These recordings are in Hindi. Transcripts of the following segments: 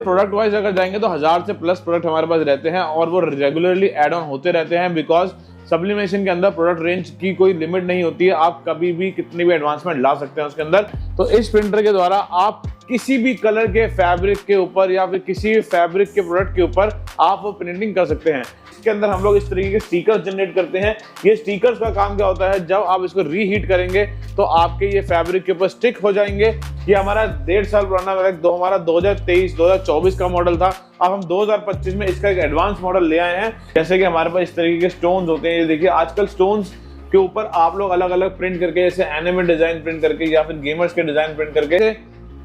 प्रोडक्ट वाइज अगर जाएंगे तो 1000 से प्लस प्रोडक्ट हमारे पास रहते हैं और वो रेगुलरली एड ऑन होते रहते हैं, बिकॉज सब्लिमेशन के अंदर प्रोडक्ट रेंज की कोई लिमिट नहीं होती है। आप कभी भी कितनी भी एडवांसमेंट ला सकते हैं उसके अंदर। तो इस प्रिंटर के द्वारा आप किसी भी कलर के फैब्रिक के ऊपर या फिर किसी भी फैब्रिक के प्रोडक्ट के ऊपर आप वो प्रिंटिंग कर सकते हैं। इसके अंदर हम लोग इस तरीके के स्टिकर्स जनरेट करते हैं। ये स्टिकर्स का काम क्या होता है, जब आप इसको रीहीट करेंगे तो आपके ये फैब्रिक के ऊपर स्टिक हो जाएंगे। ये हमारा 1.5 साल पुराना हमारा 2023-2024 का मॉडल था। अब हम 2025 में इसका एक एडवांस मॉडल ले आए हैं। जैसे कि हमारे पास इस तरीके के स्टोन्स होते हैं। ये देखिए, आजकल स्टोन्स के ऊपर आप लोग अलग अलग प्रिंट करके, जैसे एनिमे डिजाइन प्रिंट करके या फिर गेमर्स के डिजाइन प्रिंट करके,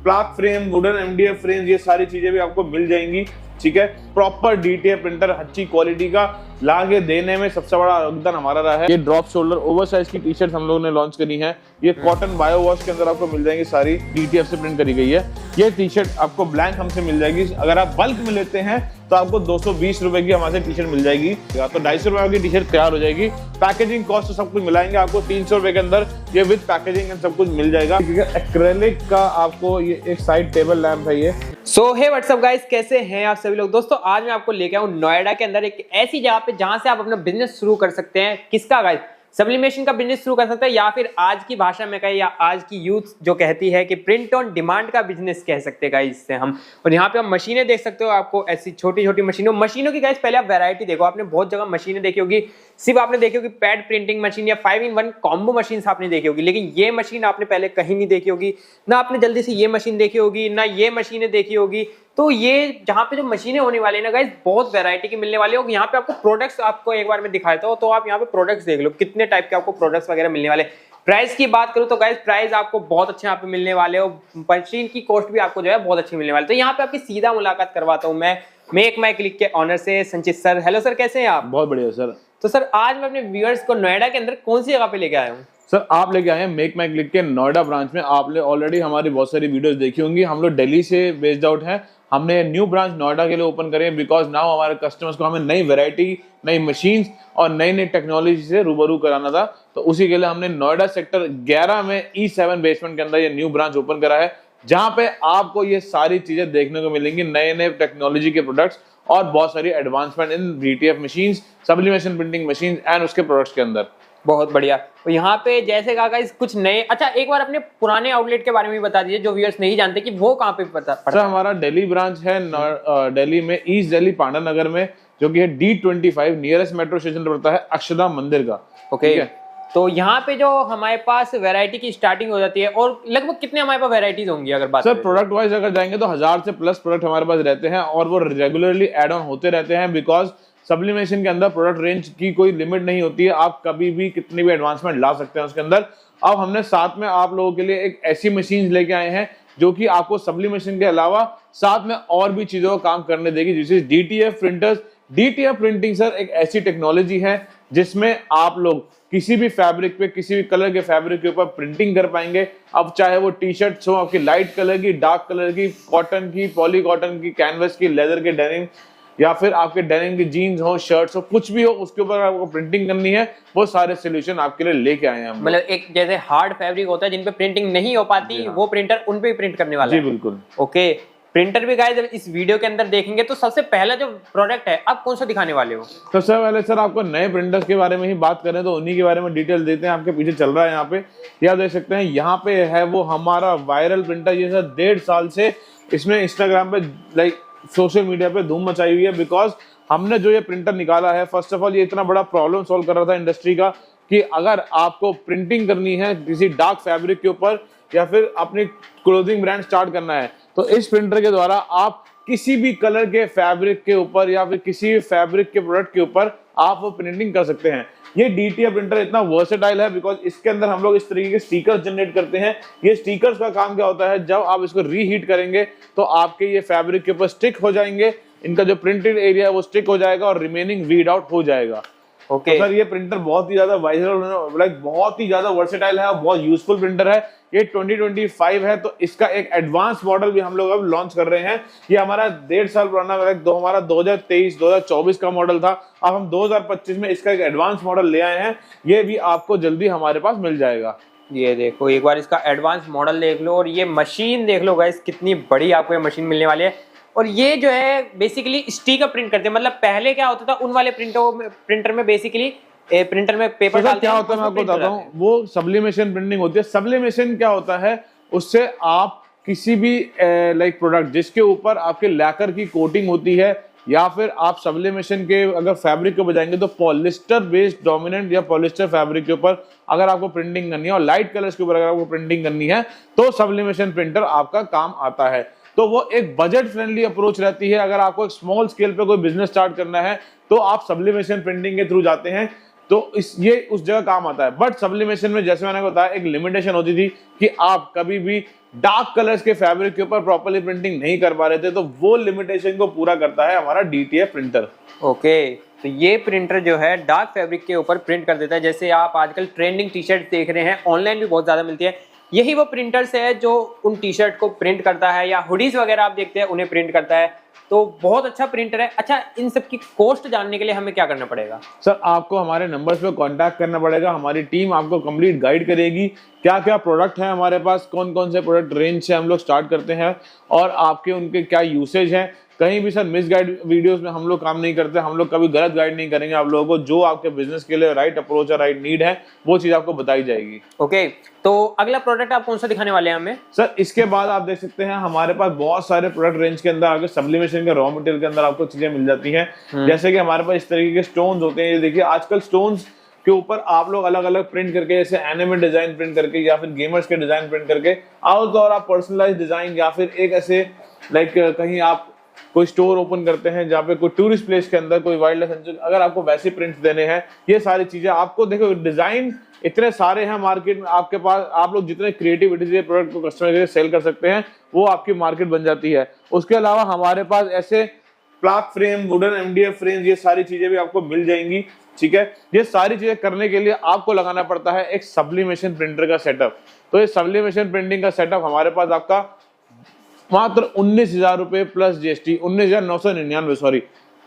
plaque frame, wooden MDF frame, ये सारी चीजें भी आपको मिल जाएंगी। ठीक है, प्रॉपर डीटीएफ प्रिंटर अच्छी क्वालिटी का लाके देने में सबसे बड़ा योगदान हमारा रहा है। ये ड्रॉप शोल्डर ओवरसाइज की टी शर्ट हम लोगों ने लॉन्च करी है। ये कॉटन बायो वॉश के अंदर आपको मिल जाएंगी, सारी डीटीएफ से प्रिंट करी गई है। ये टी शर्ट आपको ब्लैंक हमसे मिल जाएगी। अगर आप बल्क में लेते हैं तो आपको 220 रुपए की हमारे टी शर्ट मिल जाएगी, तो 250 रुपए की टी शर्ट तैयार हो जाएगी। पैकेजिंग कॉस्ट तो सब कुछ मिलाएंगे आपको 300 रुपए के अंदर ये विद पैकेजिंग एंड सब कुछ मिल जाएगा। एक्रेलिक का आपको ये एक साइड टेबल लैंप है ये। सो हे व्हाट्सअप गाइस, कैसे हैं आप सभी लोग। दोस्तों आज मैं आपको लेके आऊं नोएडा के अंदर एक ऐसी जगह पे जहां से आप अपना बिजनेस शुरू कर सकते हैं। किसका गाइस? सब्लिमेशन का बिजनेस शुरू कर सकते हैं, या फिर आज की भाषा में कहें या आज की यूथ जो कहती है कि प्रिंट ऑन डिमांड का बिजनेस कह सकते हैं गाइस इससे हम। और यहाँ पे आप मशीनें देख सकते हो, आपको ऐसी छोटी छोटी मशीनों की गाइस पहले आप वैरायटी देखो। आपने बहुत जगह मशीनें देखी होगी, सिर्फ आपने देखी होगी पैड प्रिंटिंग मशीन या 5-in-1 कॉम्बो मशीन आपने देखी होगी, लेकिन ये मशीन आपने पहले कहीं नहीं देखी होगी। ना आपने जल्दी से ये मशीन देखी होगी, ना ये मशीनें देखी होगी। तो ये जहाँ पे जो मशीनें होने वाली है ना गाइस, बहुत वैरायटी की मिलने वाली है। यहाँ पे आपको प्रोडक्ट्स आपको एक बार में दिखाता हूँ, तो आप यहाँ पे प्रोडक्ट्स देख लो कितने टाइप के आपको प्रोडक्ट्स वगैरह मिलने वाले। प्राइस की बात करूँ तो गाइस प्राइस आपको बहुत अच्छे यहाँ पे मिलने वाले हो। मशीन की कॉस्ट भी आपको जो है बहुत अच्छी मिलने वाली। तो यहाँ पे आपकी सीधा मुलाकात करवाता हूँ मैं मेक माई क्लिक के ऑनर से, संचित सर। हेलो सर, कैसे हैं आप? बहुत बढ़िया सर। तो सर आज मैं अपने व्यूअर्स को नोएडा के अंदर कौन सी जगह पे लेके आया हूँ? सर आप लेके आए हैं मेक माई क्लिक के नोएडा ब्रांच में। आपने ऑलरेडी हमारी बहुत सारी वीडियोस देखी होंगी। हम लोग दिल्ली से बेस्ड आउट हैं। हमने न्यू ब्रांच नोएडा के लिए ओपन करे बिकॉज नाउ हमारे कस्टमर्स को हमें नई वैरायटी, नई मशीन्स और नई नई टेक्नोलॉजी से रूबरू कराना था। तो उसी के लिए हमने नोएडा सेक्टर 11 में E7 बेसमेंट के अंदर ये न्यू ब्रांच ओपन करा है, जहां पे आपको ये सारी चीजें देखने को मिलेंगी, नए नए टेक्नोलॉजी के प्रोडक्ट्स और बहुत सारी advancement in DTF machines, sublimation printing machines and उसके प्रोडक्ट्स के अंदर। बहुत बढ़िया। तो यहाँ पे जैसे कहा गाइस कुछ नए, अच्छा एक बार अपने पुराने आउटलेट के बारे में बता दीजिए, जो व्यूअर्स नहीं जानते कि वो कहाँ पे पड़ता है। सर हमारा दिल्ली ब्रांच है दिल्ली में ईस्ट दिल्ली पांडा नगर में, जो कि है D25 नियरेस्ट मेट्रो स्टेशन पड़ता है अक्षरधाम मंदिर का। ओके, तो यहाँ पे जो हमारे पास वैरायटी की स्टार्टिंग हो जाती है, और लगभग कितने हमारे पास वैरायटीज होंगी अगर बात सर प्रोडक्ट वाइज अगर जाएंगे तो 1000 से प्लस प्रोडक्ट हमारे पास रहते हैं और वो रेगुलरली एड ऑन होते रहते हैं, बिकॉज सब्लिमेशन के अंदर प्रोडक्ट रेंज की कोई लिमिट नहीं होती है। आप कभी भी कितनी भी एडवांसमेंट ला सकते हैं उसके अंदर। अब हमने साथ में आप लोगों के लिए एक ऐसी मशीन लेके आए हैं जो कि आपको सब्लिमेशन के अलावा साथ में और भी चीजों का काम करने देगी, जिसे DTF printers. DTF printing sir एक ऐसी टेक्नोलॉजी है जिसमें आप लोग किसी भी फैब्रिक पे, किसी भी कलर के फैब्रिक के ऊपर प्रिंटिंग कर पाएंगे। अब चाहे वो टी शर्ट्स हो आपकी लाइट कलर की, डार्क कलर की, कॉटन की, पॉली कॉटन की, कैनवस की, लेदर के डेनिम, या फिर आपके डेनिम की जीन्स हो, शर्ट्स हो, कुछ भी हो, उसके ऊपर आपको प्रिंटिंग करनी है, वो सारे सोल्यूशन आपके लिए लेके आए हैं। मतलब एक जैसे हार्ड फैब्रिक होता है जिन पे प्रिंटिंग नहीं हो पाती, वो प्रिंटर उन पे ही प्रिंट करने वाला है। जी बिल्कुल। ओके, प्रिंटर भी गाइस इस वीडियो के अंदर देखेंगे। तो सबसे पहला जो प्रोडक्ट है आप कौन सा दिखाने वाले हो? सबसे पहले सर आपको नए प्रिंटर्स के बारे में ही बात करें तो उन्हीं के बारे में डिटेल देते हैं। आपके पीछे चल रहा है यहाँ पे, या देख सकते हैं, यहाँ पे है वो हमारा वायरल प्रिंटर। ये सर 1.5 साल से इसमें इंस्टाग्राम पे, लाइक सोशल मीडिया पे धूम मचाई हुई है, बिकॉज हमने जो ये प्रिंटर निकाला है, फर्स्ट ऑफ ऑल ये इतना बड़ा प्रॉब्लम सॉल्व कर रहा था इंडस्ट्री का कि अगर आपको प्रिंटिंग करनी है किसी डार्क फैब्रिक के ऊपर या फिर अपनी क्लोथिंग ब्रांड स्टार्ट करना है, तो इस प्रिंटर के द्वारा आप किसी भी कलर के फैब्रिक के ऊपर या फिर किसी भी फैब्रिक के प्रोडक्ट के ऊपर आप वो प्रिंटिंग कर सकते हैं। ये डीटीएफ प्रिंटर इतना वर्सेटाइल है बिकॉज इसके अंदर हम लोग इस तरीके के स्टिकर्स जनरेट करते हैं। ये स्टिकर्स का काम क्या होता है, जब आप इसको रीहीट करेंगे तो आपके ये फैब्रिक के ऊपर स्टिक हो जाएंगे, इनका जो प्रिंटेड एरिया है वो स्टिक हो जाएगा और रिमेनिंग वीड आउट हो जाएगा। ओके सर ये प्रिंटर बहुत ही ज्यादा वाइजर, लाइक बहुत ही ज्यादा वर्सेटाइल है और बहुत यूजफुल प्रिंटर है। ये 2025 है, तो इसका एक एडवांस मॉडल भी हम लोग अब लॉन्च कर रहे हैं। ये हमारा 1.5 साल पुराना हमारा 2023-2024 का मॉडल था। अब हम 2025 में इसका एक एडवांस मॉडल ले आए हैं। ये भी आपको जल्दी हमारे पास मिल जाएगा। ये देखो एक बार इसका एडवांस मॉडल देख लो और ये मशीन देख लो गाइस, कितनी बड़ी आपको ये मशीन मिलने वाली है। और ये जो है बेसिकली स्टिकर प्रिंट करते हैं। मतलब पहले क्या होता था, उन वाले प्रिंटर में बेसिकली प्रिंटर में पेपर तो डालते क्या हैं, होता है मैं आपको बताता हूँ, वो सब्लिमेशन प्रिंटिंग होती है। सब्लिमेशन क्या होता है, उससे आप किसी भी लाइक प्रोडक्ट जिसके ऊपर आपके लैकर की कोटिंग होती है, या फिर आप सब्लिमेशन के अगर फैब्रिक को बजाएंगे तो पॉलिस्टर बेस्ड डोमिनेंट या पॉलिस्टर फैब्रिक के ऊपर अगर आपको प्रिंटिंग करनी है और लाइट कलर्स के ऊपर अगर आपको प्रिंटिंग करनी है तो सब्लिमेशन प्रिंटर आपका काम आता है। तो वो एक बजट फ्रेंडली अप्रोच रहती है। अगर आपको एक स्मॉल स्केल पे कोई बिजनेस स्टार्ट करना है तो आप सब्लिमेशन प्रिंटिंग के थ्रू जाते हैं, तो ये उस जगह काम आता है। बट सब्लिमेशन में जैसे मैंने बताया एक लिमिटेशन होती थी कि आप कभी भी डार्क कलर्स के फैब्रिक के ऊपर प्रॉपर्ली प्रिंटिंग नहीं कर पा रहे थे, तो वो लिमिटेशन को पूरा करता है हमारा DTF प्रिंटर। ओके, तो ये प्रिंटर जो है डार्क फैब्रिक के ऊपर प्रिंट कर देता है। जैसे आप आजकल ट्रेंडिंग टी शर्ट देख रहे हैं, ऑनलाइन भी बहुत ज्यादा मिलती है, यही वो प्रिंटर्स है जो उन टी शर्ट को प्रिंट करता है, या हुडीज वगैरह आप देखते हैं उन्हें प्रिंट करता है। तो बहुत अच्छा प्रिंटर है। अच्छा, इन सब की कॉस्ट जानने के लिए हमें क्या करना पड़ेगा? सर आपको हमारे नंबर्स पे कांटेक्ट करना पड़ेगा। हमारी टीम आपको कंप्लीट गाइड करेगी क्या क्या प्रोडक्ट है हमारे पास, कौन कौन से प्रोडक्ट रेंज से हम लोग स्टार्ट करते हैं और आपके उनके क्या यूसेज है। कहीं भी सर मिस गाइड वीडियोस में हम लोग काम नहीं करते, हम लोग कभी गलत गाइड नहीं करेंगे आप लोगों को। जो आपके बिजनेस के लिए राइट अप्रोच है, राइट नीड है, वो चीज आपको बताई जाएगी। ओके, तो अगला प्रोडक्ट आप कौन सा दिखाने वाले हैं हमें? सर इसके बाद आप देख सकते हैं हमारे पास बहुत सारे प्रोडक्ट रेंज के अंदर आगे सब्लिमेशन के रॉ मटेरियल के अंदर आपको चीजें मिल जाती हैं। जैसे कि हमारे पास इस तरीके के स्टोन्स होते हैं। ये देखिए आजकल स्टोन्स के ऊपर आप लोग अलग अलग प्रिंट करके, जैसे एनिमे डिजाइन प्रिंट करके या फिर गेमर्स के डिजाइन प्रिंट करके, और आप पर्सनलाइज डिजाइन या फिर एक ऐसे लाइक कहीं आप कोई स्टोर ओपन करते हैं जहाँ पे कोई टूरिस्ट प्लेस के अंदर कोई वाइल्ड लाइफ, अगर आपको वैसे प्रिंट्स देने हैं, ये सारी चीजें आपको देखो डिजाइन इतने सारे हैं मार्केट में आपके पास। आप लोग जितने क्रिएटिविटी से प्रोडक्ट को कस्टमर के लिए सेल कर सकते हैं वो आपकी मार्केट बन जाती है। उसके अलावा हमारे पास ऐसे plaque frame, wooden MDF frame, ये सारी चीजें भी आपको मिल जाएंगी। ठीक है, ये सारी चीजें करने के लिए आपको लगाना पड़ता है एक सब्लिमेशन प्रिंटर का सेटअप। तो ये सब्लिमेशन प्रिंटिंग का सेटअप हमारे पास आपका मात्र 19,000 रुपए plus GST, 19,999 sorry,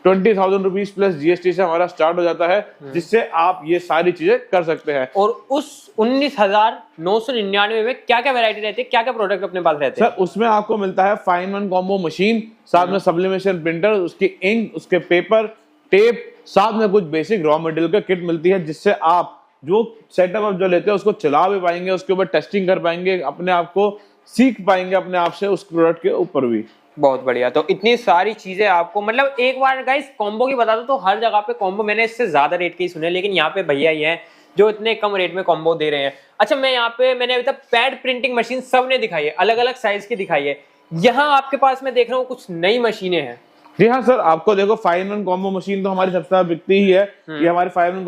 20,000 rupees plus GST से हमारा स्टार्ट हो जाता है, जिससे आप ये सारी चीजें कर सकते हैं। और उस 19,999 में क्या क्या वैरायटी रहती है, क्या क्या प्रोडक्ट अपने पास रहते हैं? सर उसमें आपको मिलता है 5-in-1 कॉम्बो मशीन, साथ में सब्लिमेशन प्रिंटर, उसकी इंक, उसके पेपर, टेप, साथ में कुछ बेसिक रॉ मटेरियल का किट मिलती है, जिससे आप जो सेटअप आप जो लेते हैं उसको चला भी पाएंगे, उसके ऊपर टेस्टिंग कर पाएंगे, अपने आप को सीख पाएंगे अपने आप से उस प्रोडक्ट के ऊपर भी। बहुत बढ़िया। तो इतनी सारी चीजें आपको, मतलब एक बार गाइस कॉम्बो की बता दो, तो हर जगह पे कॉम्बो मैंने इससे ज्यादा रेट के ही सुने, लेकिन यहाँ पे भैया ही हैं जो इतने कम रेट में कॉम्बो दे रहे हैं। अच्छा, मैं यहाँ पे मैंने अभी तक पैड प्रिंटिंग मशीन सबने दिखाई है, अलग अलग साइज की दिखाई है। यहाँ आपके पास मैं देख रहा हूँ कुछ नई मशीनें हैं। जी हाँ सर, आपको देखो 5-in-1 कॉम्बो मशीन तो हमारी सबसे ज्यादा बिकती ही है। ये हमारी 5-in-1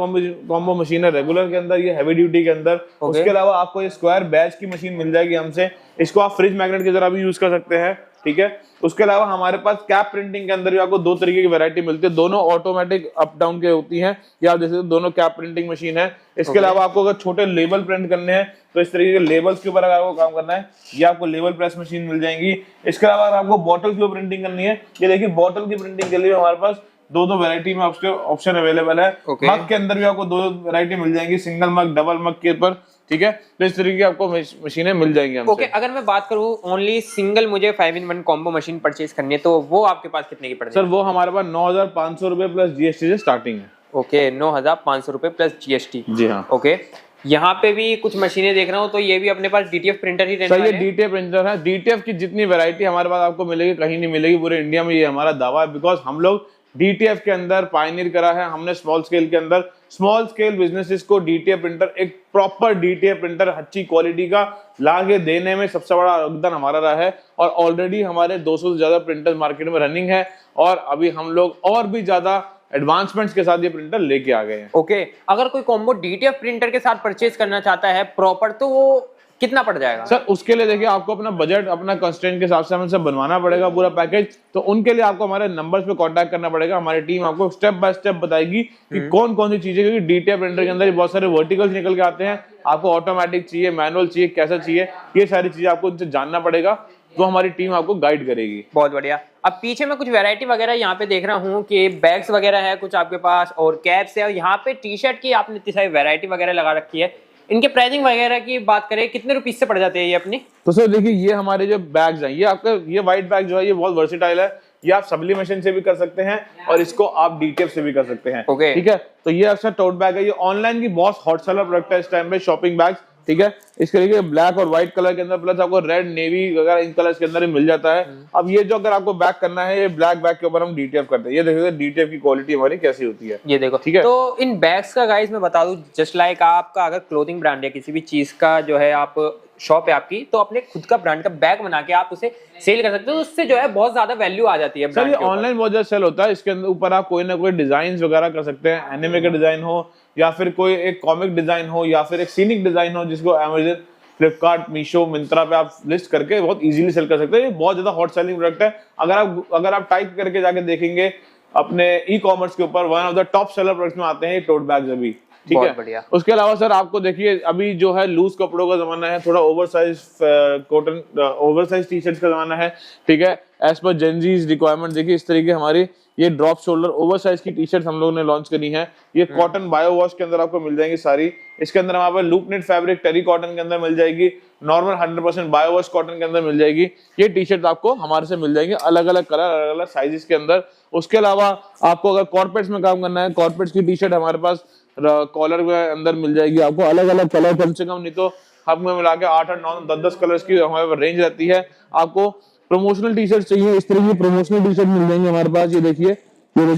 कॉम्बो मशीन है रेगुलर के अंदर, ये हैवी ड्यूटी के अंदर। उसके अलावा आपको ये स्क्वायर बैच की मशीन मिल जाएगी हमसे, इसको आप फ्रिज मैग्नेट की तरह भी यूज कर सकते हैं। ठीक है, उसके अलावा हमारे पास कैप प्रिंटिंग के अंदर भी आपको 2 तरीके की वैरायटी मिलती है, दोनों ऑटोमेटिक अप डाउन के होती हैं। ये आप जैसे दोनों कैप प्रिंटिंग मशीन है। इसके अलावा आपको अगर छोटे लेबल प्रिंट करने हैं तो इस तरीके के लेबल्स के ऊपर अगर आपको काम करना है, ये आपको लेबल प्रेस मशीन मिल जाएंगी। इसके अलावा अगर आपको बॉटल की प्रिंटिंग करनी है, ये देखिए बॉटल की प्रिंटिंग के लिए हमारे पास 2 वैरायटी में ऑप्शन अवेलेबल है। मग के अंदर भी आपको 2 वैरायटी मिल जाएंगी, सिंगल मग, डबल मग के ऊपर। ठीक है, तो इस तरीके की आपको मशीनें मिल जाएंगी हमसे। ओके, अगर मैं बात करूं ओनली सिंगल मुझे 5-in-1 कॉम्बो मशीन परचेज करनी है, तो वो आपके पास कितने की पड़ेगी? सर वो हमारे पास 9,500 रुपए प्लस GST से स्टार्टिंग है। ओके, 9,500 रुपए प्लस GST। जी हाँ। ओके, यहाँ पे भी कुछ मशीनें देख रहा हूँ, तो ये भी अपने पास DTF प्रिंटर ही रहने वाले हैं? ये DTF प्रिंटर है। DTF की जितनी वैरायटी हमारे पास आपको मिलेगी, कहीं नहीं मिलेगी पूरे इंडिया में, ये हमारा दावा है। बिकॉज हम लोग DTF के अंदर पायनियर करा है हमने स्मॉल स्केल के अंदर। स्मॉल स्केल बिजनेसेस को DTF प्रिंटर, एक प्रॉपर DTF प्रिंटर अच्छी क्वालिटी का लाके देने में सबसे बड़ा योगदान हमारा रहा है। और ऑलरेडी हमारे 200 से ज्यादा प्रिंटर मार्केट में रनिंग है, और अभी हम लोग और भी ज्यादा एडवांसमेंट्स के साथ ये प्रिंटर लेके आ गए हैं। ओके, अगर कोई कॉम्बो DTF प्रिंटर के साथ परचेज करना चाहता है प्रॉपर, तो वो कितना पड़ जाएगा? सर उसके लिए देखिए आपको अपना बजट, अपना कंस्ट्रेंट के हिसाब से हमें सब बनवाना पड़ेगा पूरा पैकेज। तो उनके लिए आपको हमारे नंबर्स पे कांटेक्ट करना पड़ेगा। हमारी टीम आपको स्टेप बाय स्टेप बताएगी कि कौन कौन सी चीजें, क्योंकि DTF प्रिंटर के अंदर बहुत सारे वर्टिकल्स निकल के आते हैं, आपको ऑटोमेटिक चाहिए, मैनुअल चाहिए, कैसा चाहिए, ये सारी चीजें आपको उनसे जानना पड़ेगा। तो हमारी टीम आपको गाइड करेगी। बहुत बढ़िया। अब पीछे में कुछ वैरायटी वगैरह यहाँ पे देख रहा हूँ कि बैग्स वगैरह है कुछ आपके पास, और कैप्स है, और यहाँ पे टी-शर्ट की आपने इतनी सारी वैरायटी वगैरह लगा रखी है। इनके प्राइसिंग वगैरह की बात करें, कितने रुपीस से पड़ जाते हैं ये अपनी? तो सर देखिए, ये हमारे जो बैग्स हैं, ये आपका ये व्हाइट बैग जो है ये बहुत वर्सेटाइल है। ये आप सब्लिमेशन से भी कर सकते हैं और इसको आप डीटीएफ से भी कर सकते हैं। Okay. ठीक है, तो ये अच्छा टोट बैग है, ये ऑनलाइन की बहुत हॉट सेलर प्रोडक्ट है इस टाइम पे, शॉपिंग बैग। ठीक है, इसके लिए ब्लैक और व्हाइट कलर के अंदर, प्लस आपको रेड, नेवी वगैरह इन कलर्स के अंदर ही मिल जाता है। अब ये जो अगर आपको बैग करना है, ये ब्लैक बैग के ऊपर हम डीटीएफ करते हैं। ये देखिए डीटीएफ की क्वालिटी हमारी कैसी होती है, ये देखो। ठीक है, तो इन बैग्स का गाइस मैं बता दूं, जस्ट लाइक आपका अगर क्लोथिंग ब्रांड है, किसी भी चीज का जो है आप शॉप है आपकी, तो अपने खुद का ब्रांड का बैग बना के आप उसे सेल कर सकते हो, तो उससे जो है बहुत ज्यादा वैल्यू आ जाती है। सर ये ऑनलाइन बहुत ज्यादा सेल होता है, इसके अंदर ऊपर आप कोई ना कोई डिजाइन वगैरह कर सकते हैं, एनिमे का डिजाइन हो या फिर कोई एक कॉमिक डिजाइन हो या फिर एक सीनिक डिजाइन हो, जिसको अमेज़न, फ्लिपकार्ट, मीशो, मिंत्रा पे आप लिस्ट करके बहुत इजीली सेल कर सकते हैं। ये बहुत ज्यादा हॉट सेलिंग प्रोडक्ट है। अगर आप टाइप करके जाके देखेंगे अपने ई कॉमर्स के ऊपर, one of the top seller products में आते हैं ये टोट बैग्स अभी। ठीक है, बढ़िया। उसके अलावा सर आपको देखिए अभी जो है लूज कपड़ों का जमाना है, थोड़ा oversize cotton oversize T shirts का जमाना है। ठीक है, एज पर जेनजीज रिक्वायरमेंट देखिए इस तरीके हमारी ये ड्रॉप शोल्डर ओवरसाइज की टी शर्ट हम लोगों ने लॉन्च करी है। ये कॉटन बायो वॉश के अंदर आपको मिल जाएंगी सारी। इसके अंदर हमारे पास loop net fabric terry cotton के अंदर मिल जाएगी, नॉर्मल 100% बायो वॉश कॉटन के अंदर मिल जाएगी। ये टी शर्ट आपको हमारे से मिल जाएंगे अलग अलग कलर, अलग अलग साइजेस के अंदर। उसके अलावा आपको अगर कॉर्पोरेट्स में काम करना है, कॉर्पोरेट्स की टी शर्ट हमारे पास कॉलर के अंदर मिल जाएगी आपको अलग अलग कलर, कम से कम नहीं तो हब में मिला के 8 और 9 10 कलर्स की हमारे पास रेंज रहती है। आपको प्रमोशनल टी शर्ट चाहिए, इस तरह की प्रमोशनल टी शर्ट मिल जाएंगे हमारे पास। ये देखिए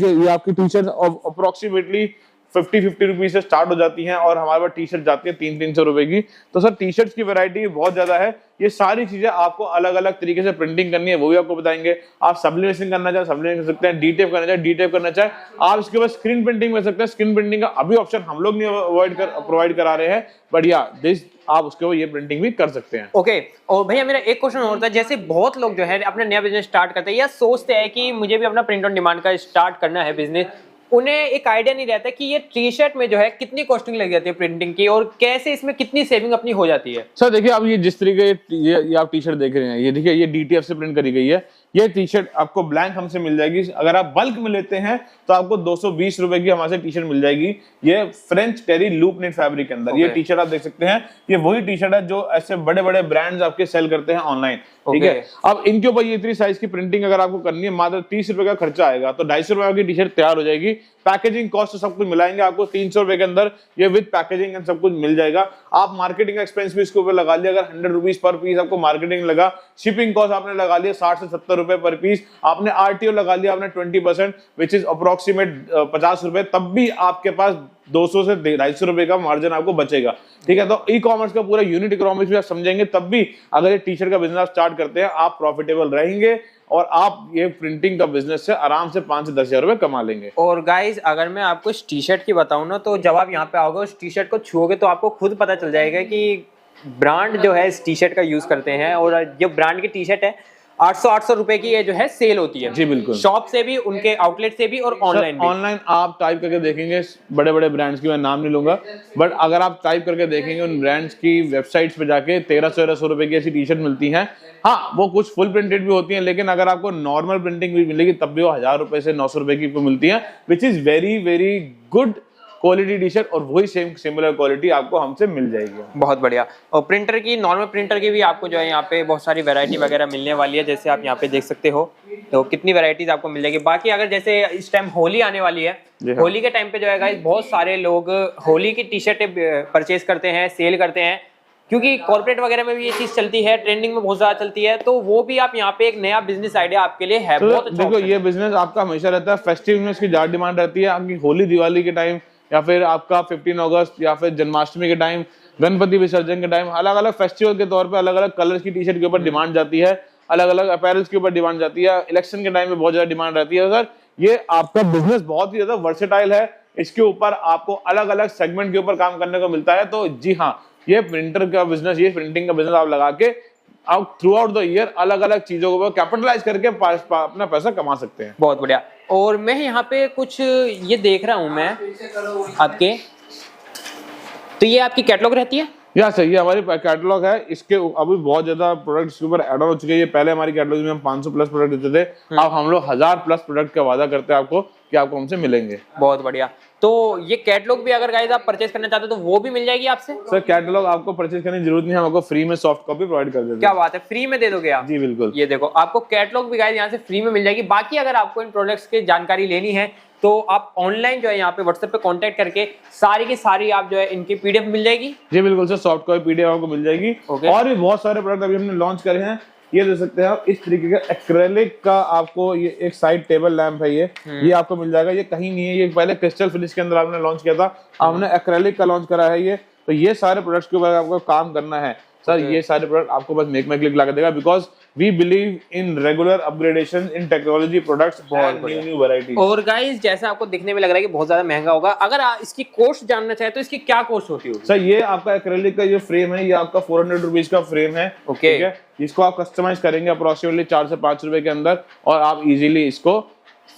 ये आपकी टी शर्ट अप्रोक्सीमेटली 50 रुपीज से स्टार्ट हो जाती हैं और हमारे पास टी शर्ट जाती है 300 रुपए की। तो सर टी शर्ट्स की वैरायटी बहुत ज्यादा है। ये सारी चीजें आपको अलग अलग तरीके से प्रिंटिंग करनी है वो भी आपको बताएंगे। आप सब्लिमेशन करना चाहे सब्लिमेशन कर सकते हैं, डीटेप करना चाहे डीटेप करना चाहे आप इसके बाद स्क्रीन प्रिंटिंग कर सकते हैं। स्क्रीन प्रिंटिंग का अभी ऑप्शन हम लोग नहीं प्रोवाइड करा रहे हैं, बट या दिस आप उसके वो ये प्रिंटिंग भी कर सकते हैं। ओके और भैया मेरा एक क्वेश्चन और था, जैसे बहुत लोग जो है अपना नया बिजनेस स्टार्ट करते हैं या सोचते हैं कि मुझे भी अपना प्रिंट ऑन डिमांड का स्टार्ट करना है बिजनेस, उन्हें एक आइडिया नहीं रहता कि ये टी शर्ट में जो है कितनी कॉस्टिंग लग जाती है प्रिंटिंग की और कैसे इसमें कितनी सेविंग अपनी हो जाती है। सर देखिए अब ये जिस तरीके ये आप टी शर्ट देख रहे हैं, ये देखिए ये डीटीएफ से प्रिंट करी गई है। ये टी शर्ट आपको ब्लैंक हमसे मिल जाएगी। अगर आप बल्क में लेते हैं तो आपको 220 रुपए की हमारे से टी शर्ट मिल जाएगी। ये फ्रेंच टेरी लूप नेट फैब्रिक के अंदर ये टी शर्ट आप देख सकते हैं। ये वही टी शर्ट है जो ऐसे बड़े बड़े ब्रांड्स आपके सेल करते हैं ऑनलाइन। ठीक है, अब इनके ऊपर ये इतनी साइज की प्रिंटिंग अगर आपको करनी है मात्र 30 रुपए का खर्चा आएगा, तो 250 रुपए की टी शर्ट तैयार हो जाएगी। पैकेजिंग कॉस्ट सब कुछ मिलाएंगे आपको 300 रुपए के अंदर ये विद पैकेजिंग एंड सब कुछ मिल जाएगा। आप मार्केटिंग का एक्सपेंस भी इसके ऊपर लगा लिया, अगर 100 रुपीज पर पीस आपको मार्केटिंग लगा, शिपिंग कॉस्ट आपने लगा लिया 60 से 70 रुपए पर पीस, आपने आरटीओ लगा लिया आपने 20% विच इज अप्रोक्सीमेट 50 रुपए, तब भी आपके पास 200 से 250 रुपए का मार्जिन आपको बचेगा। ठीक है, तो ई कॉमर्स का पूरा यूनिट इकोनॉमिक्स भी आप समझेंगे, तब भी अगर ये टी शर्ट का बिजनेस स्टार्ट करते हैं आप प्रॉफिटेबल रहेंगे और आप ये प्रिंटिंग का बिजनेस से आराम से 5 से 10 हजार रुपए कमा लेंगे। और गाइज अगर मैं आपको इस टी शर्ट की बताऊं ना, तो जब आप यहाँ पे आओगे उस टी शर्ट को छुओगे तो आपको खुद पता चल जाएगा कि ब्रांड जो है इस टी शर्ट का यूज करते हैं। और जो ब्रांड की टी शर्ट है 800 रुपए की ये जो है सेल होती है। जी बिल्कुल, शॉप से भी, उनके आउटलेट से भी और ऑनलाइन भी। ऑनलाइन आप टाइप करके देखेंगे बड़े बड़े ब्रांड्स की, मैं नाम नहीं लूंगा, बट अगर आप टाइप करके देखेंगे उन ब्रांड्स की वेबसाइट्स पे जाके 1300 रुपए की ऐसी टी शर्ट मिलती हैं। हाँ वो कुछ फुल प्रिंटेड भी होती हैं, लेकिन अगर आपको नॉर्मल प्रिंटिंग भी मिलेगी तब भी वो 1000 रुपए से 900 रुपए की मिलती है, which is very very good quality T shirt और वही सेम सिमिलर क्वालिटी आपको हमसे मिल जाएगी। बहुत बढ़िया। और प्रिंटर की, नॉर्मल प्रिंटर की भी आपको जो है यहाँ पे बहुत सारी वैरायटी वगैरह मिलने वाली है, जैसे आप यहाँ पे देख सकते हो। तो कितनी वैरायटीज आपको मिल जाएगी। बाकी अगर जैसे इस टाइम होली आने वाली है, होली के टाइम पे जो है गाइस बहुत सारे लोग होली की टी शर्टें परचेज करते हैं, सेल करते हैं, क्योंकि कॉर्पोरेट वगैरह में भी ये चीज चलती है, ट्रेंडिंग में बहुत ज्यादा चलती है। तो वो भी आप यहाँ पे एक नया बिजनेस आइडिया आपके लिए है। तो बहुत अच्छा देखो ये बिजनेस आपका हमेशा रहता है, फेस्टिव में इसकी ज्यादा डिमांड रहती है। आपकी होली दिवाली के टाइम या फिर आपका 15 अगस्त या फिर जन्माष्टमी के टाइम, गणपति विसर्जन के टाइम, अलग अलग फेस्टिवल के तौर पे अलग अलग कलर्स की टी शर्ट के ऊपर डिमांड जाती है, अलग अलग अपैरल्स के ऊपर डिमांड जाती है। इलेक्शन के टाइम में बहुत ज्यादा डिमांड रहती है। सर ये आपका बिजनेस बहुत ही ज्यादा वर्सेटाइल है, इसके ऊपर आपको अलग अलग सेगमेंट के ऊपर काम करने को मिलता है। तो जी हाँ, ये प्रिंटर का बिजनेस, ये प्रिंटिंग का बिजनेस आप लगा के आप थ्रू आउट द ईयर अलग अलग चीजों को कैपिटलाइज करके अपना पैसा कमा सकते हैं। बहुत बढ़िया। और मैं यहाँ पे कुछ ये देख रहा हूँ मैं आपके, तो ये आपकी कैटलॉग रहती है? या सही, हमारी कैटलॉग है। इसके अभी बहुत ज्यादा प्रोडक्ट्स के ऊपर ऐड ऑन हो चुके हैं। पहले हमारी कैटलॉग में हम 500 प्लस प्रोडक्ट देते थे, अब हम लोग 1000 प्लस प्रोडक्ट का वादा करते हैं आपको कि आपको हमसे मिलेंगे। बहुत बढ़िया। तो ये कैटलॉग भी अगर गाइस आप परचेज करना चाहते हो तो वो भी मिल जाएगी आपसे? सर कैटलॉग आपको परचेज करने की जरूरत नहीं है, हम आपको फ्री में सॉफ्ट कॉपी प्रोवाइड कर देते हैं। क्या बात है, फ्री में दे दोगे आप? जी बिल्कुल। ये देखो आपको कैटलॉग भी गाइस यहाँ से फ्री में मिल जाएगी। बाकी अगर आपको इन प्रोडक्ट्स की जानकारी लेनी है तो आप ऑनलाइन जो है यहाँ पे व्हाट्सएप पे कांटेक्ट करके सारी की सारी आप जो है इनकी पीडीएफ मिल जाएगी। जी बिल्कुल सर, सॉफ्ट कॉपी पीडीएफ आपको मिल जाएगी। और भी बहुत सारे प्रोडक्ट अभी हमने लॉन्च करे हैं। ये दे सकते हैं आप, इस तरीके का एक्रेलिक का आपको ये एक साइड टेबल लैंप है, ये आपको मिल जाएगा। ये कहीं नहीं है, ये पहले क्रिस्टल फिनिश के अंदर आपने लॉन्च किया था, हमने एक्रेलिक का लॉन्च करा है ये। तो ये सारे प्रोडक्ट्स के ऊपर आपको काम करना है सर। ये सारे प्रोडक्ट आपको बस मेक माई क्लिक ला देगा, because we believe in regular upgradation in technology products, बहुत न्यू वैरायटी। और गाइस जैसा आपको दिखने में लग रहा है कि बहुत ज्यादा महंगा होगा, अगर आप इसकी कॉस्ट जानना चाहे तो इसकी क्या कॉस्ट होती होगी? सर ये आपका एक्रेलिक का जो फ्रेम है, ये आपका 400 रुपीज का फ्रेम है। ठीक है, इसको आप कस्टमाइज करेंगे अप्रोक्सीमेटली 4 से 5 रुपए के अंदर, और आप इजीली इसको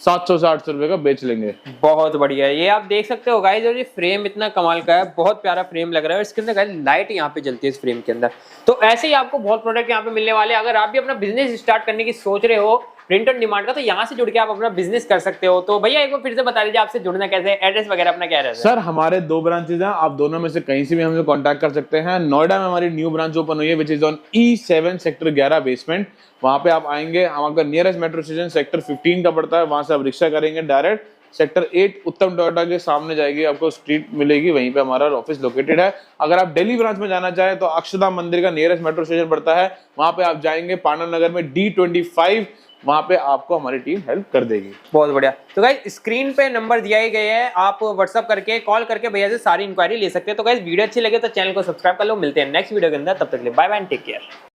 700 से 800 रुपए का बेच लेंगे। बहुत बढ़िया है, ये आप देख सकते हो गाइस। और ये फ्रेम इतना कमाल का है, बहुत प्यारा फ्रेम लग रहा है। और इसके अंदर गाइस लाइट यहाँ पे जलती है इस फ्रेम के अंदर। तो ऐसे ही आपको बहुत प्रोडक्ट यहाँ पे मिलने वाले हैं। अगर आप भी अपना बिजनेस स्टार्ट करने की सोच रहे हो प्रिंट ऑन डिमांड का, तो यहाँ से जुड़ के आप अपना बिजनेस कर सकते हो। तो भैया एक बार फिर से बता दीजिए आपसे जुड़ना कैसे है, एड्रेस वगैरह अपना क्या रहता है? सर हमारे 2 ब्रांचेज हैं, आप दोनों में से कहीं से भी हमसे कांटेक्ट कर सकते हैं। नोएडा में हमारी न्यू ब्रांच ओपन हुई है, which is on E7 sector 11 basement. वहां पे आप आएंगे, हमारा नियरेस्ट मेट्रो स्टेशन सेक्टर 15 का पड़ता है, वहां से आप रिक्शा करेंगे डायरेक्ट सेक्टर 8 उत्तम टोयोटा के सामने जाएगी, आपको स्ट्रीट मिलेगी, वहीं पे हमारा ऑफिस लोकेटेड है। अगर आप दिल्ली ब्रांच में जाना चाहे तो अक्षरधाम मंदिर का नियरेस्ट मेट्रो स्टेशन पड़ता है, वहां पे आप जाएंगे पांडव नगर में D25, वहां पे आपको हमारी टीम हेल्प कर देगी। बहुत बढ़िया। तो गाइस स्क्रीन पे नंबर दिया ही गया है, आप व्हाट्सअप करके कॉल करके भैया से सारी इंक्वायरी ले सकते हैं। तो गाइस वीडियो अच्छी लगे तो चैनल को सब्सक्राइब कर लो। मिलते हैं नेक्स्ट वीडियो के अंदर, तब तक के लिए bye bye and take care.